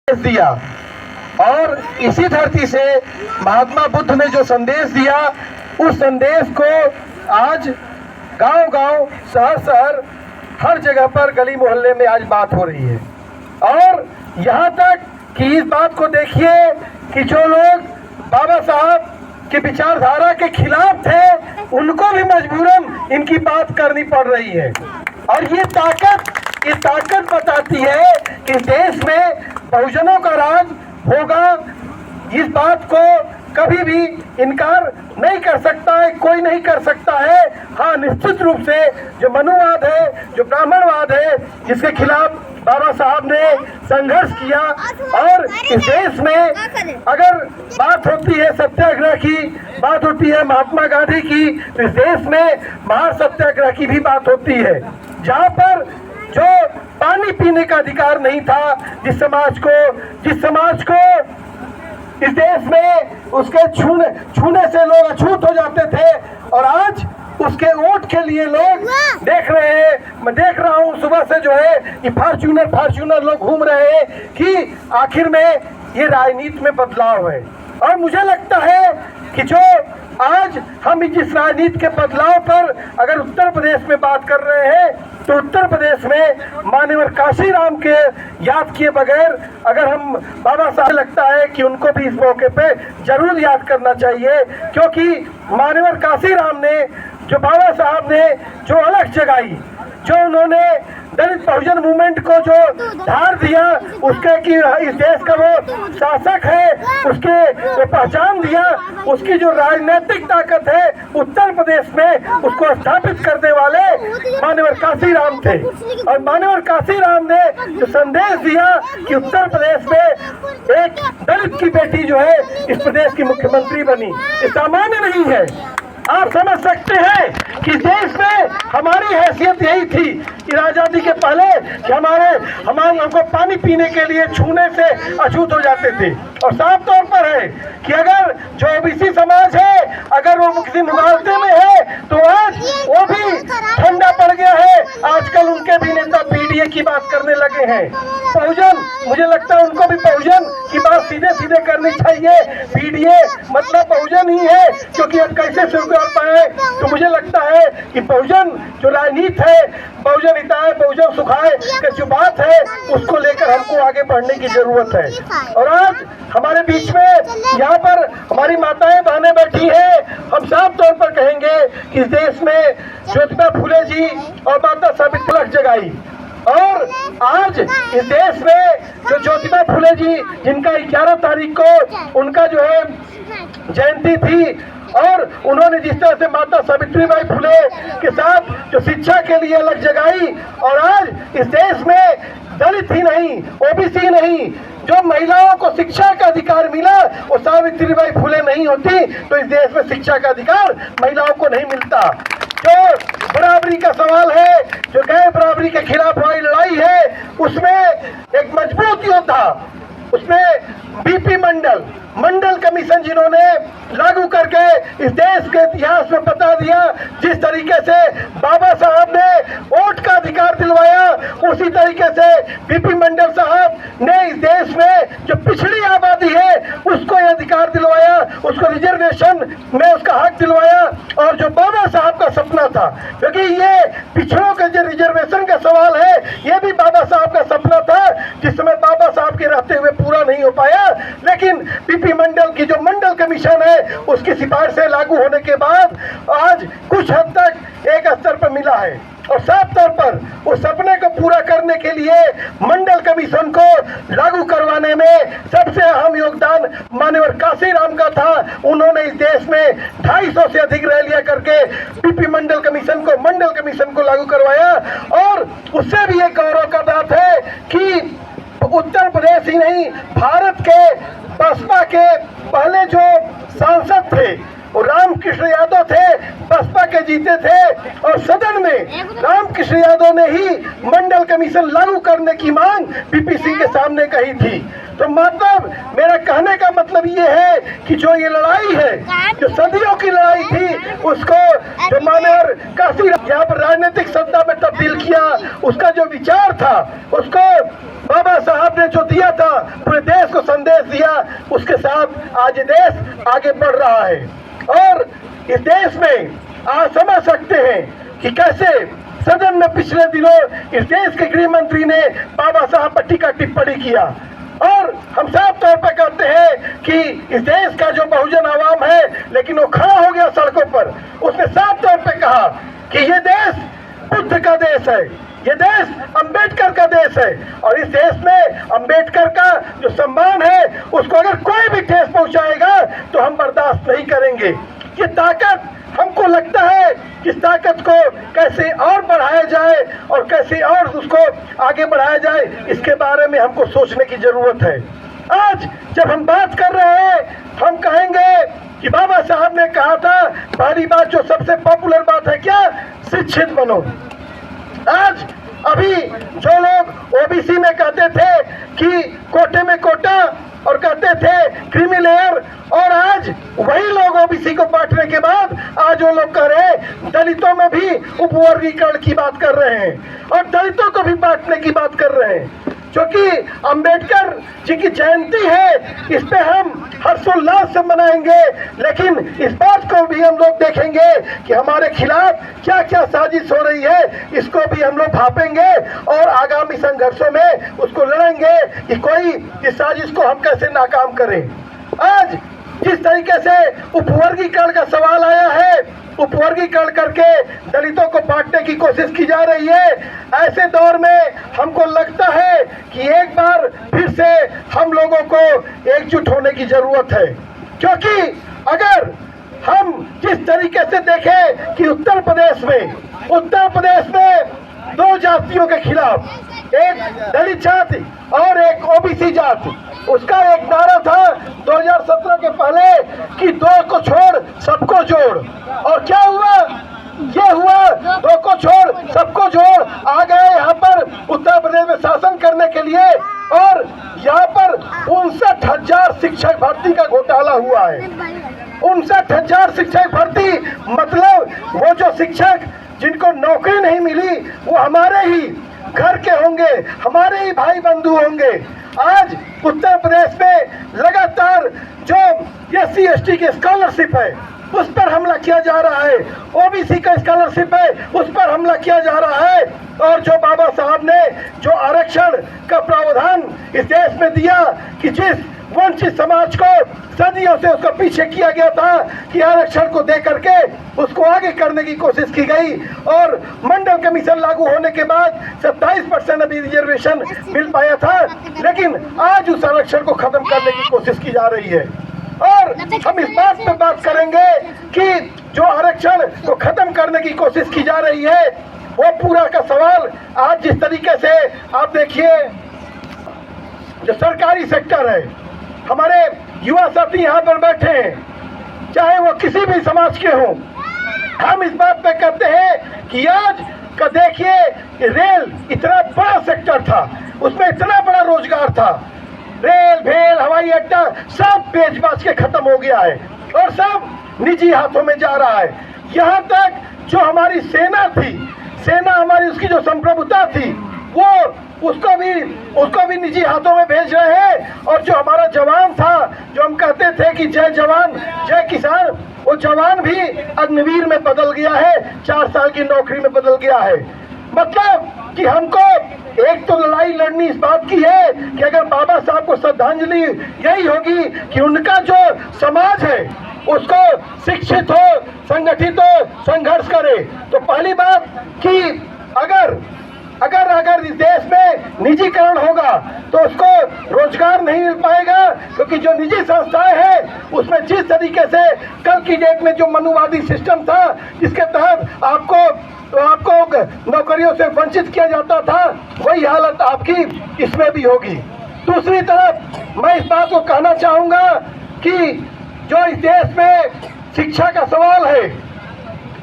दिया और इसी धरती से महात्मा बुद्ध ने जो संदेश दिया, उस संदेश को आज गांव-गांव, शहर-शहर, हर जगह पर, गली मोहल्ले में आज बात हो रही है। और यहाँ तक कि इस बात को देखिए कि जो लोग बाबा साहब की विचारधारा के खिलाफ थे, उनको भी मजबूरन इनकी बात करनी पड़ रही है। और ये ताकत बताती है कि देश में बहुजनों का राज होगा। इस बात को कभी भी इनकार नहीं कर सकता है, कोई नहीं कर सकता है। हाँ, निश्चित रूप से जो मनुवाद है, जो ब्राह्मणवाद है, जिसके खिलाफ बाबा साहब ने संघर्ष किया, और इस देश में अगर बात होती है सत्याग्रह की, बात होती है महात्मा गांधी की, तो इस देश में महार सत्याग्रह की भी बात होती है, जहाँ पर जो पानी पीने का अधिकार नहीं था, जिस समाज को इस देश में उसके छूने से लोग अछूत हो जाते थे, और आज उसके वोट के लिए लोग देख रहे हैं। मैं देख रहा हूँ सुबह से जो है ये फार्चूनर लोग घूम रहे हैं कि आखिर में ये राजनीति में बदलाव है। और मुझे लगता है कि जो आज हम जिस राजनीति के बदलाव पर अगर उत्तर प्रदेश में बात कर रहे हैं, तो उत्तर प्रदेश में माननीय काशीराम के याद किए बगैर अगर हम बाबा साहब, लगता है कि उनको भी इस मौके पे जरूर याद करना चाहिए, क्योंकि माननीय काशीराम ने, जो बाबा साहब ने जो अलख जगाई, जो उन्होंने दलित बहुजन मूवमेंट को जो धार दिया, उसके कि इस देश का वो शासक है, उसके वो पहचान दिया, उसकी जो राजनीतिक ताकत है उत्तर प्रदेश में, उसको स्थापित करने वाले माननीय काशीराम थे। और माननीय काशीराम ने जो संदेश दिया कि उत्तर प्रदेश में एक दलित की बेटी जो है इस प्रदेश की मुख्यमंत्री बनी, ये सामान्य नहीं है। आप समझ सकते हैं कि देश में हमारी हैसियत यही थी कि आजादी के पहले कि हमको पानी पीने के लिए छूने से अछूत हो जाते थे। और साफ तौर पर है कि अगर जो ओबीसी समाज है, अगर वो किसी मुगालते में है, तो आज वो भी ठंडा पड़ गया है। आजकल उनके भी नेता पीडीए की बात करने लगे हैं। बहुजन, मुझे लगता है उनको भी बहुजन की बात सीधे करनी चाहिए। पीडीए मतलब बहुजन ही है, क्योंकि अब कैसे शुरू कर पाए, तो मुझे लगता है कि बहुजन जो राजनीति है, बहुजन हिताय बहुजन सुखाय की जो बात है, उसको लेकर हमको आगे बढ़ने की जरूरत है। और आज हमारे बीच में यहाँ पर हमारी माताएं बहनें बैठी हैं। हम साफ तौर पर कहेंगे कि इस देश में ज्योतिबा फुले जी और माता सावित्री अलख जगाई, और आज इस देश में जो ज्योतिबा फुले जी, जिनका 11 तारीख को उनका जो है जयंती थी, और उन्होंने जिस तरह से माता सावित्रीबाई फुले के साथ जो शिक्षा के लिए अलग जगाई, और आज इस देश में दलित ही नहीं, ओबीसी नहीं, जो महिलाओं को शिक्षा का अधिकार मिला, वो सावित्रीबाई फुले नहीं होती तो इस देश में शिक्षा का अधिकार महिलाओं को नहीं मिलता। जो बराबरी का सवाल है, जो गैर बराबरी के खिलाफ हमारी लड़ाई है, उसमें एक मजबूत योद्धा, उसमें बीपी मंडल कमीशन जिन्होंने लागू करके इस देश के इतिहास में बता दिया, जिस तरीके से बाबा साहब ने वोट का अधिकार दिलवाया, उसी तरीके से बीपी मंडल साहब ने इस देश में जो पिछड़ी आबादी है उसको ये अधिकार दिलवाया, उसको रिजर्वेशन में उसका हक दिलवाया। और जो बाबा साहब का सपना था, क्योंकि ये पिछड़ों के जो रिजर्वेशन का सवाल है, ये भी बाबा साहब का सपना था, जिस समय बाबा साहब के रहते हुए पूरा नहीं हो पाया, लेकिन बीपी मंडल की जो मंडल कमीशन है, उसकी सिफारिश से लागू होने के बाद आज कुछ हद तक एक स्तर पर मिला है। और साफ तौर पर उस सपने को पूरा करने के लिए मंडल कमीशन को लागू करवाने में सबसे अहम योगदान माननीय काशीराम का था। उन्होंने इस देश में 250 से अधिक रैलियां करके बीपी मंडल कमीशन को लागू करवाया। और उससे भी एक गौरव का बात है कि उत्तर प्रदेश ही नहीं, भारत के बसपा के पहले जो सांसद थे वो रामकृष्ण यादव थे, बसपा के जीते थे, और सदन में रामकृष्ण यादव ने ही मंडल कमीशन लागू करने की मांग बीपी सिंह के सामने कही थी। तो मतलब मेरा कहने का मतलब ये है कि जो ये लड़ाई है, जो सदियों की लड़ाई थी, उसको जो माने और काफी यहाँ पर राजनीतिक सत्ता में तब्दील किया, उसका जो विचार था, उसको बाबा साहब ने जो दिया था, पूरे देश को संदेश दिया, उसके साथ आज ये देश आगे बढ़ रहा है। और इस देश में आज समझ सकते हैं कि कैसे सदन में पिछले दिनों इस देश के गृह मंत्री ने बाबा साहब पर टीका टिप्पणी किया, और हम साफ तौर पर कहते हैं कि इस देश का जो बहुजन आवाम है, लेकिन वो खड़ा हो गया सड़कों पर। उसने साफ तौर पर कहा कि ये देश बुद्ध का देश है, ये देश अंबेडकर का देश है, और इस देश में अंबेडकर का जो सम्मान है, उसको अगर कोई भी ठेस पहुंचाएगा तो हम बर्दाश्त नहीं करेंगे। ये ताकत हमको लगता है कि इस ताकत को कैसे और बढ़ाया जाए और कैसे और उसको आगे बढ़ाया जाए, इसके बारे में हमको सोचने की जरूरत है। आज जब हम बात कर रहे हैं, हम कहेंगे कि बाबा साहब ने कहा था, पहली बात जो सबसे पॉपुलर बात है क्या, शिक्षित बनो। आज अभी जो लोग ओबीसी में कहते थे कि कोटे में कोटा और कहते थे क्रीमी लेयर, और आज वही लोग ओबीसी को बांटने के बाद आज वो लोग कह रहे हैं दलितों में भी उपवर्गीकरण की बात कर रहे हैं और दलितों को भी बांटने की बात कर रहे हैं। क्योंकि अंबेडकर जी की जयंती है, इस पे हम हर्षोल्लास से मनाएंगे, लेकिन इस बात को भी हम लोग देखेंगे कि हमारे खिलाफ क्या क्या साजिश हो रही है, इसको भी हम लोग भापेंगे और आगामी संघर्षों में उसको लड़ेंगे कि कोई इस साजिश को हम कैसे नाकाम करें। आज जिस तरीके से उपवर्गीकरण का सवाल आया है, उपवर्गीकरण करके दलितों को बांटने की कोशिश की जा रही है, ऐसे दौर में हमको लगता है कि एक बार फिर से हम लोगों को एकजुट होने की जरूरत है। क्योंकि अगर हम जिस तरीके से देखें कि उत्तर प्रदेश में दो जातियों के खिलाफ, एक दलित जाति और एक ओबीसी जाति, उसका एक नारा था 2017 के पहले कि दो को छोड़ सबको जोड़, और क्या हुआ, ये हुआ दो को छोड़ सबको जोड़। आ गए यहाँ पर उत्तर प्रदेश में शासन करने के लिए, और यहाँ पर 59,000 शिक्षक भर्ती का घोटाला हुआ है। 59,000 शिक्षक भर्ती, मतलब वो जो शिक्षक जिनको नौकरी नहीं मिली वो हमारे ही घर के होंगे, हमारे ही भाई बंधु होंगे। आज उत्तर प्रदेश में लगातार जो SC/ST की स्कॉलरशिप है उस पर हमला किया जा रहा है, ओबीसी का स्कॉलरशिप है उस पर हमला किया जा रहा है, और जो बाबा साहब ने जो आरक्षण का प्रावधान इस देश में दिया कि जिस वंचित समाज को सदियों से उसको पीछे किया गया था कि आरक्षण को दे करके उसको आगे करने की कोशिश की गई, और मंडल कमीशन लागू होने के बाद 27% अभी रिजर्वेशन मिल पाया था, लेकिन आज उस आरक्षण को खत्म करने की कोशिश की जा रही है। और हम इस बात पे बात करेंगे कि जो आरक्षण को खत्म करने की कोशिश की जा रही है, वो पूरा का सवाल आज जिस तरीके से आप देखिए, जो सरकारी सेक्टर है, हमारे युवा साथी यहाँ पर बैठे हैं, चाहे वो किसी भी समाज के हों, हम इस बात पे कहते हैं कि आज का देखिए रेल इतना बड़ा सेक्टर था, उसमें इतना बड़ा रोजगार था, रेल भेल हवाई अड्डा सब बेच बाच के खत्म हो गया है और सब निजी हाथों में जा रहा है। यहाँ तक जो हमारी सेना थी, सेना हमारी उसकी जो संप्रभुता थी, वो उसको भी निजी हाथों में भेज रहे हैं। और जो हमारा जवान था, जो हम कहते थे कि जय जवान जय किसान, वो जवान भी अग्निवीर में बदल गया है, 4 साल की नौकरी में बदल गया है। मतलब कि हमको एक तो लड़ाई लड़नी इस बात की है कि अगर बाबा साहब को श्रद्धांजलि यही होगी कि उनका जो समाज है उसको शिक्षित हो, संगठित हो, संघर्ष करे। तो पहली बात कि अगर इस देश में निजीकरण होगा तो उसको रोजगार नहीं मिल पाएगा, क्योंकि जो निजी संस्थाएं हैं उसमें जिस तरीके से कल की डेट में जो मनुवादी सिस्टम था, जिसके तहत आपको नौकरियों से वंचित किया जाता था, वही हालत आपकी इसमें भी होगी। दूसरी तरफ मैं इस बात को कहना चाहूंगा कि जो इस देश में शिक्षा का सवाल है,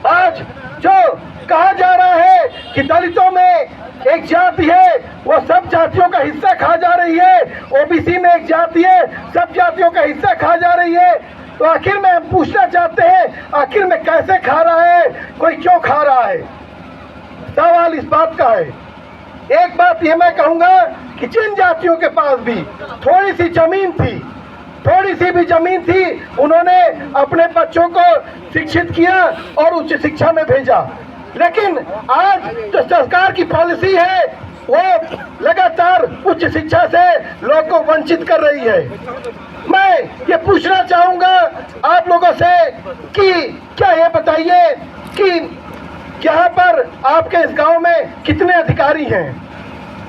आज जो कहा जा रहा है कि दलितों में एक जाति है, वो सब जातियों का हिस्सा खा जा रही है, ओबीसी में एक जाति है, सब जातियों का हिस्सा खा जा रही है। तो आखिर में हम पूछना चाहते हैं, आखिर में कैसे खा रहा है, कोई क्यों खा रहा है? सवाल इस बात का है। एक बात ये मैं कहूंगा कि जिन जातियों के पास भी थोड़ी सी जमीन थी, थोड़ी सी भी जमीन थी, उन्होंने अपने बच्चों को शिक्षित किया और उच्च शिक्षा में भेजा। लेकिन आज जो सरकार की पॉलिसी है वो लगातार उच्च शिक्षा से लोगों को वंचित कर रही है। मैं ये पूछना चाहूंगा आप लोगों से कि क्या ये बताइए कि यहाँ पर आपके इस गांव में कितने अधिकारी हैं?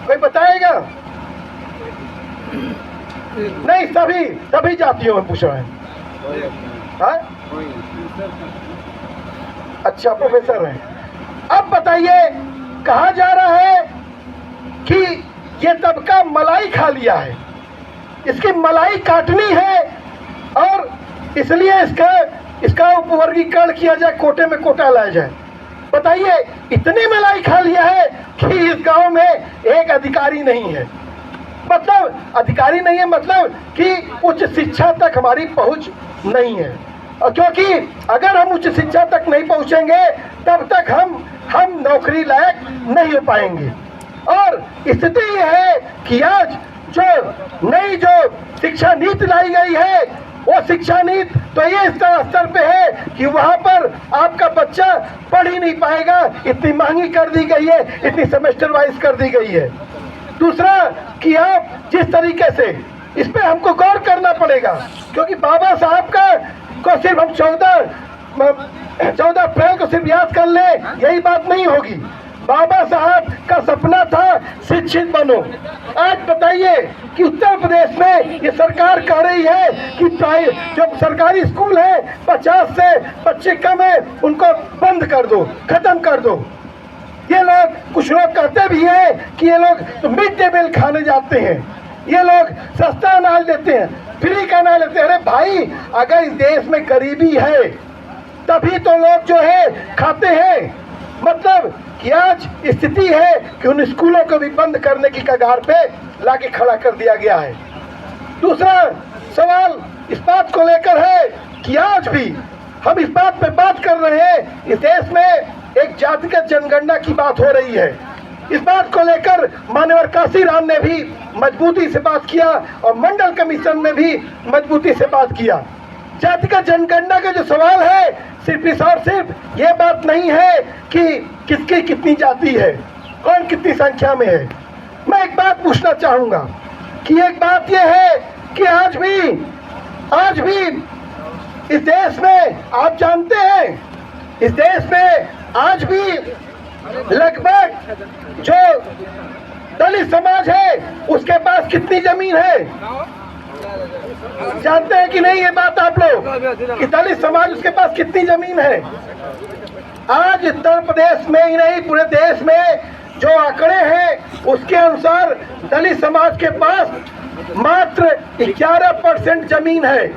कोई बताएगा? नहीं, सभी जातियों में पूछ रहे हैं। हाँ? अच्छा, प्रोफेसर हैं। अब बताइए, कहा जा रहा है कि ये तबका मलाई खा लिया है, इसकी मलाई काटनी है और इसलिए इसका उपवर्गीकरण किया जाए, कोटे में कोटा लाया जाए। बताइए, इतनी मलाई खा लिया है कि इस गांव में एक अधिकारी नहीं है। मतलब अधिकारी नहीं है, मतलब कि उच्च शिक्षा तक हमारी पहुंच नहीं है। और क्योंकि अगर हम उच्च शिक्षा तक नहीं पहुंचेंगे तब तक हम नौकरी लायक नहीं हो पाएंगे। और स्थिति यह है कि आज जो शिक्षा नीति लाई गई है, वो शिक्षा नीति तो ये स्तर पे है कि वहाँ पर आपका बच्चा पढ़ ही नहीं पाएगा, इतनी महंगी कर दी गई है, इतनी सेमेस्टर वाइज कर दी गई है। दूसरा कि आप जिस तरीके से इस पे हमको गौर करना पड़ेगा, क्योंकि बाबा साहब को सिर्फ हम 14 अप्रैल को सिर्फ याद कर ले, यही बात नहीं होगी। बाबा साहब का सपना था शिक्षित बनो। आज बताइए कि उत्तर प्रदेश में ये सरकार कह रही है कि जो सरकारी स्कूल है 50 से बच्चे कम है, उनको बंद कर दो, खत्म कर दो। ये लोग, कुछ लोग कहते भी हैं कि ये लोग तो मिड डे मील खाने जाते हैं, ये लोग सस्ता अनाज देते हैं, फ्री का अनाज लेते हैं। अरे भाई, अगर इस देश में गरीबी है तभी तो लोग जो है खाते हैं। मतलब कि आज स्थिति है कि उन स्कूलों को भी बंद करने की कगार पे लाके खड़ा कर दिया गया है। दूसरा सवाल इस बात को लेकर है कि आज भी हम इस बात पे बात कर रहे हैं, इस देश में एक जातिगत जनगणना की बात हो रही है। इस बात को लेकर माननीय काशीराम ने भी मजबूती से बात किया और मंडल कमीशन ने भी मजबूती से बात किया। जातिगत जनगणना का जो सवाल है, सिर्फ ये बात नहीं है कि किसकी कितनी जाति है, कौन कितनी संख्या में है। मैं एक बात पूछना चाहूंगा कि एक बात यह है कि आज भी इस देश में, आप जानते हैं, इस देश में आज भी लगभग जो दलित समाज है उसके पास कितनी जमीन है? जानते हैं कि नहीं ये बात आप लोग कि दलित समाज उसके पास कितनी जमीन है? आज उत्तर प्रदेश में ही नहीं, पूरे देश में जो आंकड़े हैं उसके अनुसार दलित समाज के पास मात्र 11% जमीन है।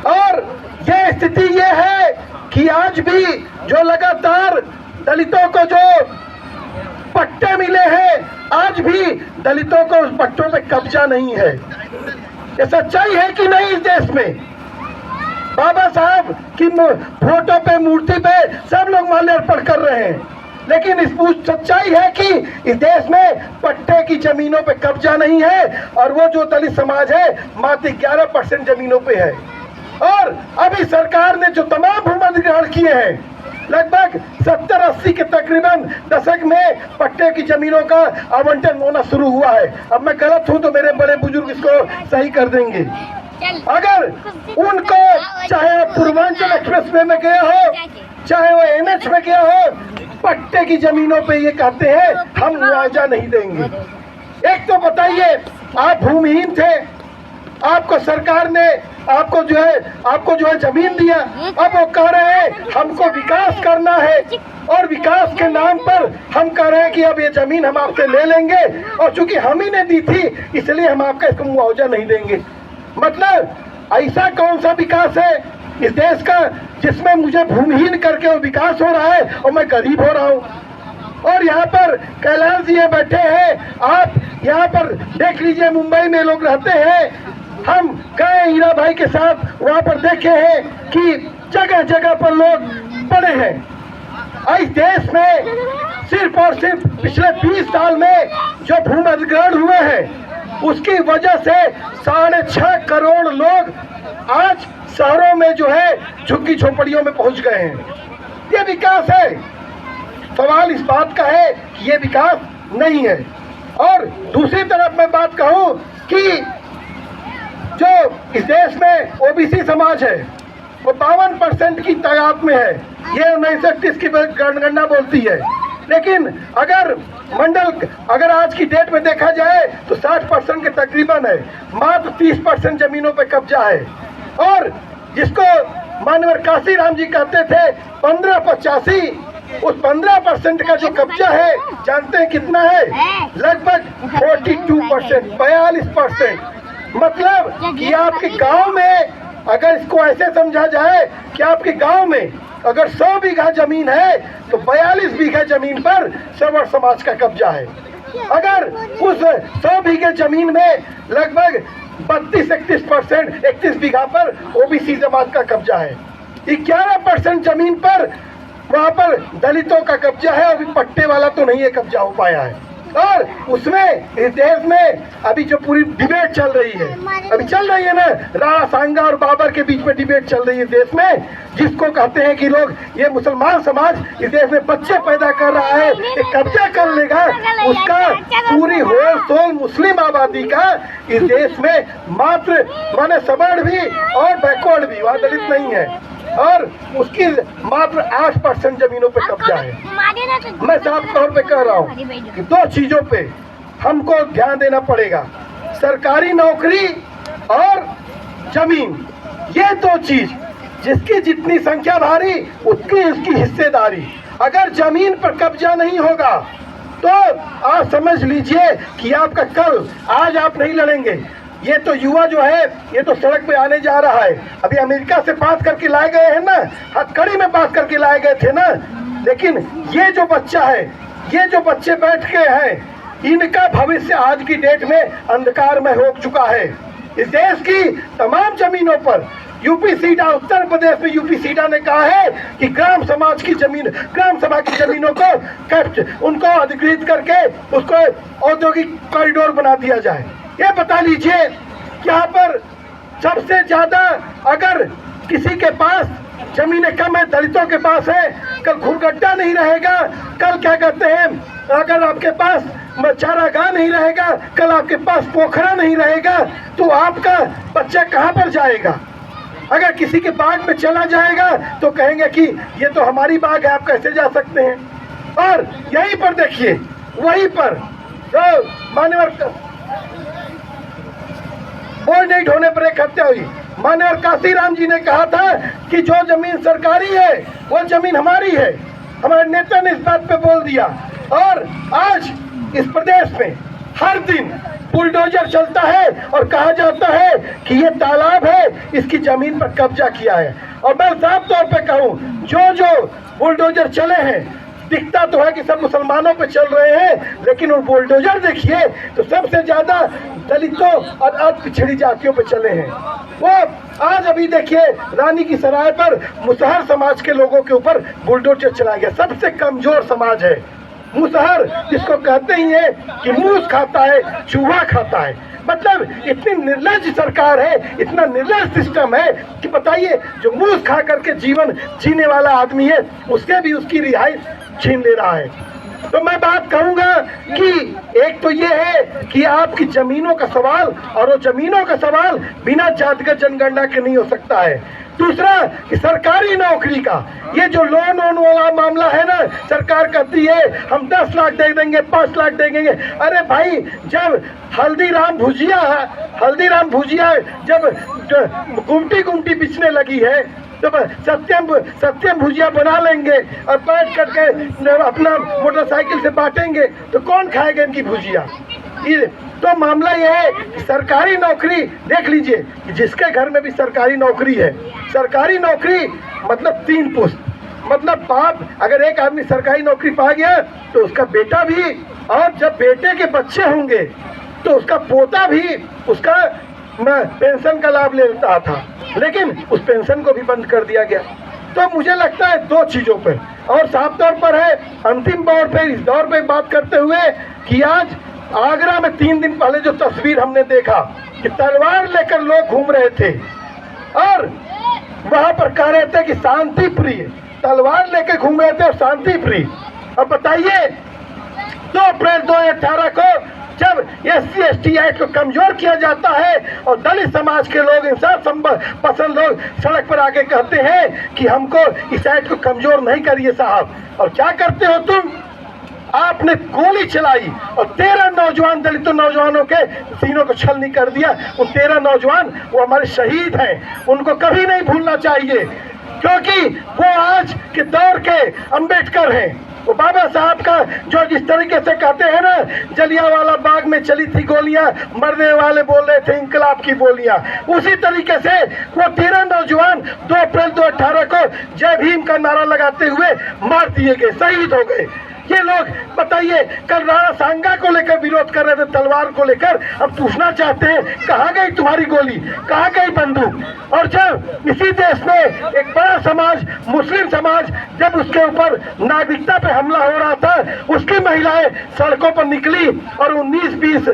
और ये स्थिति ये है कि आज भी जो लगातार दलितों को जो पट्टे मिले हैं, आज भी दलितों को उस पट्टों पे कब्जा नहीं है। ये सच्चाई है कि नहीं? इस देश में बाबा साहब की फोटो पे, मूर्ति पे सब लोग माल्यार्पण कर रहे हैं, लेकिन इस सच्चाई है कि इस देश में पट्टे की जमीनों पे कब्जा नहीं है और वो जो दलित समाज है मात्र 11% जमीनों पे है। और अभी सरकार ने जो तमाम भूमि किए हैं, लगभग 70-80 के तकरीबन दशक में पट्टे की जमीनों का आवंटन होना शुरू हुआ है। अब मैं गलत हूं तो मेरे बड़े बुजुर्ग इसको सही कर देंगे। अगर उनको, चाहे पूर्वांचल एक्सप्रेस वे में गया हो, चाहे वो NH में गया हो, पट्टे की जमीनों पे ये कहते हैं हम मुआवजा नहीं देंगे। एक तो बताइए, आप भूमिहीन थे, आपको सरकार ने आपको जो है जमीन दिया, अब वो कह रहे हैं हमको विकास करना है और विकास के नाम पर हम कह रहे हैं कि अब ये जमीन हम आपसे ले लेंगे और चूंकि हम ही ने दी थी इसलिए हम आपका इसको मुआवजा नहीं देंगे। मतलब ऐसा कौन सा विकास है? इस देश का, जिसमें मुझे भूमिहीन करके वो विकास हो रहा है और मैं गरीब हो रहा हूँ। और यहाँ पर कैलाश जी बैठे हैं, आप यहाँ पर देख लीजिए, मुंबई में लोग रहते हैं, हम गए हीरा भाई के साथ, वहाँ पर देखे हैं कि जगह जगह पर लोग पड़े हैं। इस देश में सिर्फ और सिर्फ पिछले 20 साल में जो भूमि अधिग्रहण हुए हैं उसकी वजह से 6.5 करोड़ लोग आज शहरों में जो है झुग्गी झोपड़ियों में पहुंच गए हैं। ये विकास है? सवाल इस बात का है कि ये विकास नहीं है। और दूसरी तरफ मैं बात कहूं कि जो इस देश में ओबीसी समाज है वो 52% की तादाद में है, ये 1931 की जनगणना बोलती है। लेकिन अगर आज की डेट में देखा जाए तो 60% के तकरीबन है, मात्र 30% जमीनों पे कब्जा है। और जिसको माननीय काशीराम जी कहते थे 1585, उस 15% का जो कब्जा है जानते हैं कितना है? लगभग 42%, 42%। मतलब कि आपके गांव में, अगर इसको ऐसे समझा जाए कि आपके गांव में अगर 100 बीघा जमीन है तो 42 बीघा जमीन पर सर्वर समाज का कब्जा है। अगर उस 100 बीघे जमीन में लगभग 32-31%, 31 बीघा पर ओबीसी समाज का कब्जा है। 11% जमीन पर वहाँ पर दलितों का कब्जा है। अभी पट्टे वाला तो नहीं है कब्जा हो पाया है। और उसमें इस देश में अभी जो पूरी डिबेट चल रही है, अभी चल रही है ना, राणा सांगा और बाबर के बीच में डिबेट चल रही है देश में, जिसको कहते हैं कि लोग, ये मुसलमान समाज इस देश में बच्चे पैदा कर रहा है, ये कब्जा कर लेगा, उसका पूरी होल सोल मुस्लिम आबादी का इस देश में मात्र माने सवर्ण भी और बैकवर्ड भी, वहाँ दलित नहीं है, और उसकी मात्र 8% जमीनों पे कब्जा है। मैं साफ तौर पे कह रहा हूँ कि 2 चीजों पे हमको ध्यान देना पड़ेगा, सरकारी नौकरी और जमीन। ये 2 चीज, जिसकी जितनी संख्या भारी उतनी उसकी हिस्सेदारी। अगर जमीन पर कब्जा नहीं होगा तो आप समझ लीजिए कि आपका कल, आज आप नहीं लड़ेंगे। ये तो युवा जो है ये तो सड़क पे आने जा रहा है। अभी अमेरिका से पास करके लाए गए हैं ना, हथकड़ी में पास करके लाए गए थे ना, लेकिन ये जो बच्चा है, ये जो बच्चे बैठ के हैं, इनका भविष्य आज की डेट में अंधकार में हो चुका है। इस देश की तमाम जमीनों पर यूपी सीडा, उत्तर प्रदेश में यूपी सीडा ने कहा है कि ग्राम समाज की जमीन, ग्राम सभा की जमीनों को उनको अधिकृत करके उसको औद्योगिक कॉरिडोर बना दिया जाए। ये बता लीजिए, यहाँ पर सबसे ज्यादा अगर किसी के पास जमीनें कम है, दलितों के पास है, कल खुरगड्ढा नहीं रहेगा, कल क्या कहते हैं, अगर आपके पास चारागाह नहीं रहेगा, कल आपके पास पोखरा नहीं रहेगा, तो आपका बच्चा कहाँ पर जाएगा? अगर किसी के बाग में चला जाएगा तो कहेंगे कि ये तो हमारी बाग है, आप कैसे जा सकते हैं? और यहीं पर देखिए, वहीं पर तो माननीय बोल नहीं ढोने पर एक हत्या हुई। माननीय काशीराम जी ने कहा था कि जो जमीन सरकारी है वो जमीन हमारी है। हमारे नेता ने इस बात पे बोल दिया। और आज इस प्रदेश में हर दिन बुलडोजर चलता है और कहा जाता है कि ये तालाब है, इसकी जमीन पर कब्जा किया है। और मैं साफ तौर पे कहूँ, जो बुलडोजर चले हैं, दिखता तो है कि सब मुसलमानों पे चल रहे हैं, लेकिन वो बुलडोजर देखिए तो सबसे ज्यादा दलितों और पिछड़ी जातियों पे चले हैं। वो आज अभी देखिए रानी की सराय पर मुसहर समाज के लोगों के ऊपर बुलडोजर चला गया। सबसे कमजोर समाज है मुसहर, जिसको कहते ही है कि मूस खाता है, चूहा खाता है। मतलब इतनी निर्लज सरकार है, इतना निर्लज सिस्टम है कि बताइए, जो मूस खा करके जीवन जीने वाला आदमी है उससे भी उसकी रिहाई छीन ले रहा है। तो मैं बात कहूंगा कि एक तो ये है कि आपकी जमीनों का सवाल, और वो जमीनों का सवाल बिना जातिगत जनगणना के नहीं हो सकता है। दूसरा कि सरकारी नौकरी का ये जो लोन वाला मामला है ना, सरकार कहती है हम 10 लाख दे देंगे, 5 लाख दे देंगे। अरे भाई, जब हल्दीराम भुजिया जब गुमटी बिचने लगी है तो सत्यम भुजिया बना लेंगे और बैठ करके अपना मोटरसाइकिल से बांटेंगे, तो कौन खाएगा इनकी भुजिया? तो मामला यह है कि सरकारी नौकरी देख लीजिए कि जिसके घर में भी सरकारी नौकरी है, सरकारी नौकरी मतलब 3 पुश्त, मतलब बाप अगर एक आदमी सरकारी नौकरी पा गया तो उसका बेटा भी, और जब बेटे के बच्चे होंगे तो उसका पोता भी उसका पेंशन का लाभ लेता था, लेकिन उस पेंशन को भी बंद कर दिया गया। तो मुझे लगता है 2 चीज़ों पर, और साफ तौर पर है अंतिम दौर पे, इस दौर पे बात करते हुए कि आज आगरा में 3 दिन पहले जो तस्वीर हमने देखा कि तलवार लेकर लोग घूम रहे थे और वहां पर कह रहे थे कि शांति प्रिय, तलवार लेकर घूम रहे थे और शांति प्रिय। अब बताइए 2 अप्रैल 2018 को जब SC/ST एक्ट को कमजोर किया जाता है और दलित समाज के लोग, इंसाफ पसंद लोग सड़क पर आके कहते हैं कि हमको इस एक्ट को कमजोर नहीं करिए साहब, और क्या करते हो तुम? आपने गोली चलाई और 13 नौजवान दलितों नौजवानों के सीनों को छलनी कर दिया। उन 13 नौजवान वो हमारे शहीद हैं, उनको कभी नहीं भूलना चाहिए, क्योंकि वो आज के दौर के अंबेडकर हैं। वो बाबा साहब का जो जिस तरीके से कहते हैं ना, जलियांवाला बाग में चली थी गोलियां, मरने वाले बोल रहे थे इंकलाब की बोलियां, उसी तरीके से वो 13 नौजवान 2 अप्रैल 2018 को जय भीम का नारा लगाते हुए मार दिए गए, शहीद हो गए। ये लोग बताइए कल राणा सांगा को लेकर विरोध कर रहे थे, तलवार को लेकर, अब पूछना चाहते हैं कहाँ गई तुम्हारी गोली, कहाँ गई बंदूक? और जब इसी देश में एक बड़ा समाज, मुस्लिम समाज, जब उसके ऊपर नागरिकता पे हमला हो रहा था, उसकी महिलाएं सड़कों पर निकली और 19-20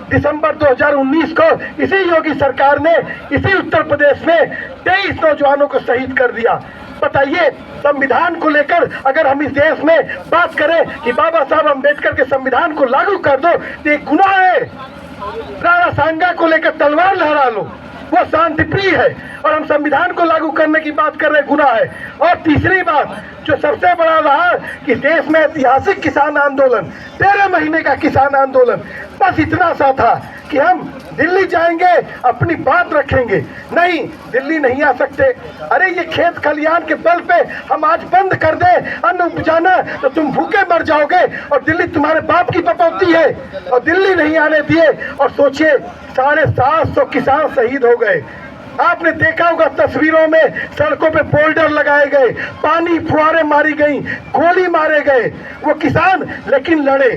दिसंबर 2019 को इसी योगी सरकार ने इसी उत्तर प्रदेश में 23 नौजवानों को शहीद कर दिया। बताइए संविधान को लेकर अगर हम इस देश में बात करें कि बाबा साहब अम्बेडकर के संविधान को लागू कर दो तो एक गुनाह है। राणा सांगा को लेकर तलवार लहरा लो, वो शांति प्रिय है, और हम संविधान को लागू करने की बात कर रहे हैं, गुनाह है। और तीसरी बात जो सबसे बड़ा रहा कि देश में ऐतिहासिक किसान आंदोलन, 13 महीने का किसान आंदोलन, बस इतना सा था कि हम दिल्ली जाएंगे, अपनी बात रखेंगे। नहीं, दिल्ली नहीं आ सकते। अरे ये खेत खलियान के बल पे हम आज बंद कर दें अन्न उपजाना तो तुम भूखे मर जाओगे, और दिल्ली तुम्हारे बाप की बपौती है, और दिल्ली नहीं आने दिए। और सोचिए 750 किसान शहीद हो गए। आपने देखा होगा तस्वीरों में सड़कों पे बोल्डर लगाए गए, पानी फुहारे मारी गई, गोली मारे गए। वो किसान लेकिन लड़े,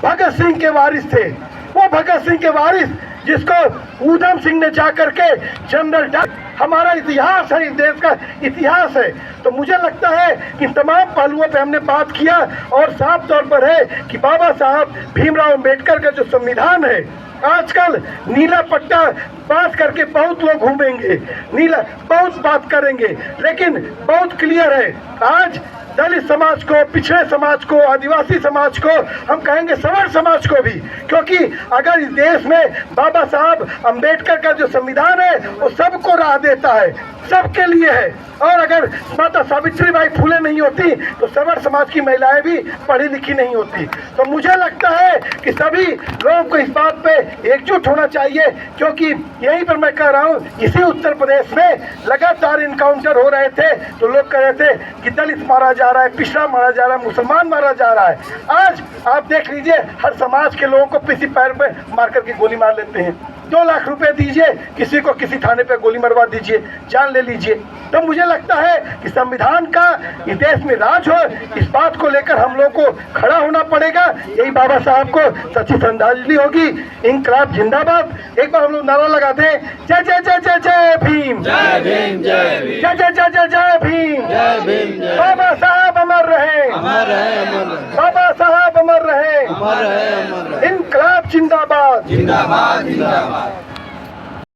भगत सिंह के वारिस थे। वो भगत सिंह के वारिस जिसको ऊधम सिंह ने जाकर के जनरल डायर, हमारा इतिहास है, इस देश का इतिहास है। तो मुझे लगता है कि तमाम पहलुओं पे हमने बात किया, और साफ तौर पर है कि बाबा साहब भीमराव अंबेडकर का जो संविधान है, आजकल नीला पट्टा पास करके बहुत लोग घूमेंगे, नीला बहुत बात करेंगे, लेकिन बहुत क्लियर है आज दलित समाज को, पिछड़े समाज को, आदिवासी समाज को, हम कहेंगे सवर्ण समाज को भी, क्योंकि अगर इस देश में बाबा साहब अंबेडकर का जो संविधान है वो सबको राह देता है, सबके लिए है। और अगर माता सावित्रीबाई फुले नहीं होती तो सवर्ण समाज की महिलाएं भी पढ़ी लिखी नहीं होती। तो मुझे लगता है कि सभी लोगों को इस बात पे एकजुट होना चाहिए, क्योंकि यहीं पर मैं कह रहा हूँ, इसी उत्तर प्रदेश में लगातार इनकाउंटर हो रहे थे तो लोग कह रहे थे कि दलित मारा जा रहा है, पिछड़ा मारा जा रहा है, मुसलमान मारा जा रहा है। आज आप देख लीजिए हर समाज के लोगों को किसी पैर पे मार करके गोली मार लेते हैं। 2 लाख रुपए दीजिए, किसी को किसी थाने पे गोली मरवा दीजिए, जान ले लीजिए। तो मुझे लगता है कि संविधान का इस देश में राज हो, इस बात को लेकर हम लोग को खड़ा होना पड़ेगा। यही बाबा साहब को सच्ची श्रद्धांजलि होगी। इंकलाब जिंदाबाद। एक बार हम लोग नारा लगाते हैं, जय जय जय जय जय भीम, जय भीम, जय भीम, जय जय जय जय जय भीम, जय भीम, जय बाबा साहब अमर रहे, अमर है, अमर है, बाबा साहब अमर रहे, अमर है, अमर है। इंकलाब जिंदाबाद, जिंदाबाद, जिंदाबाद।